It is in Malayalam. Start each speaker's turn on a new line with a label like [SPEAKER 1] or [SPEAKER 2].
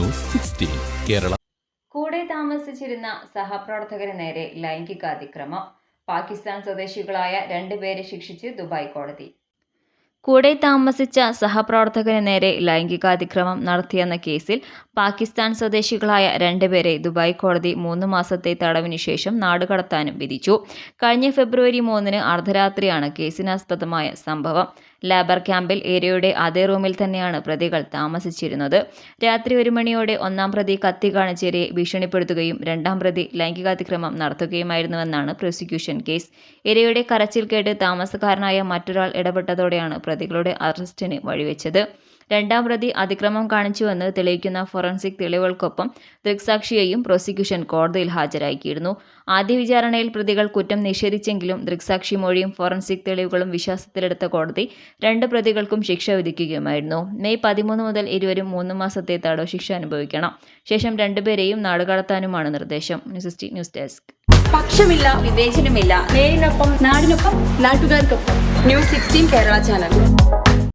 [SPEAKER 1] ന്യൂസ് 16 കേരള.
[SPEAKER 2] കൂടെ താമസിച്ചിരുന്ന സഹപ്രവർത്തകന് നേരെ ലൈംഗികാതിക്രമം. പാകിസ്ഥാൻ സ്വദേശികളായ 2 പേരെ ശിക്ഷിച്ച് ദുബായ് കോടതി. കൂടെ താമസിച്ച സഹപ്രവർത്തകന് നേരെ ലൈംഗികാതിക്രമം നടത്തിയെന്ന കേസിൽ പാകിസ്ഥാൻ സ്വദേശികളായ 2 പേരെ ദുബായ് കോടതി 3 മാസത്തെ തടവിനു ശേഷം നാടുകടത്താനും വിധിച്ചു. കഴിഞ്ഞ ഫെബ്രുവരി 3 അർദ്ധരാത്രിയാണ് കേസിനാസ്പദമായ സംഭവം. ലേബർ ക്യാമ്പിൽ ഏരിയയുടെ അതേ റൂമിൽ തന്നെയാണ് പ്രതികൾ താമസിച്ചിരുന്നത്. രാത്രി 1 മണിയോടെ 1-ാം പ്രതി കത്തി കാണിച്ച് ഇരയെ ഭീഷണിപ്പെടുത്തുകയും 2-ാം പ്രതി ലൈംഗികാതിക്രമം നടത്തുകയുമായിരുന്നുവെന്നാണ് പ്രോസിക്യൂഷൻ കേസ്. ഇരയുടെ കരച്ചിൽ കേട്ട് താമസക്കാരനായ മറ്റൊരാൾ ഇടപെട്ടതോടെയാണ് പ്രതികളുടെ അറസ്റ്റിന് വഴിവെച്ചത്. 2-ാം പ്രതി അതിക്രമം കാണിച്ചുവെന്ന് തെളിയിക്കുന്ന ഫോറൻസിക് തെളിവുകൾക്കൊപ്പം ദൃക്സാക്ഷിയെയും പ്രോസിക്യൂഷൻ കോടതിയിൽ ഹാജരാക്കിയിരുന്നു. ആദ്യ വിചാരണയിൽ പ്രതികൾ കുറ്റം നിഷേധിച്ചെങ്കിലും ദൃക്സാക്ഷി മൊഴിയും ഫോറൻസിക് തെളിവുകളും വിശ്വാസത്തിലെടുത്ത കോടതി 2 പ്രതികൾക്കും ശിക്ഷ വിധിക്കുകയുമായിരുന്നു. മെയ് 13 മുതൽ ഇരുവരും 3 മാസത്തെ തടവ് ശിക്ഷ അനുഭവിക്കണം. ശേഷം 2 പേരെയും നാടുകടത്താനുമാണ് നിർദ്ദേശം. News desk.
[SPEAKER 3] പക്ഷമില്ല, വിവേചനമില്ല. നേരിനൊപ്പം, നാടിനൊപ്പം, നാട്ടുകാർക്കൊപ്പം. News 16 Kerala channel.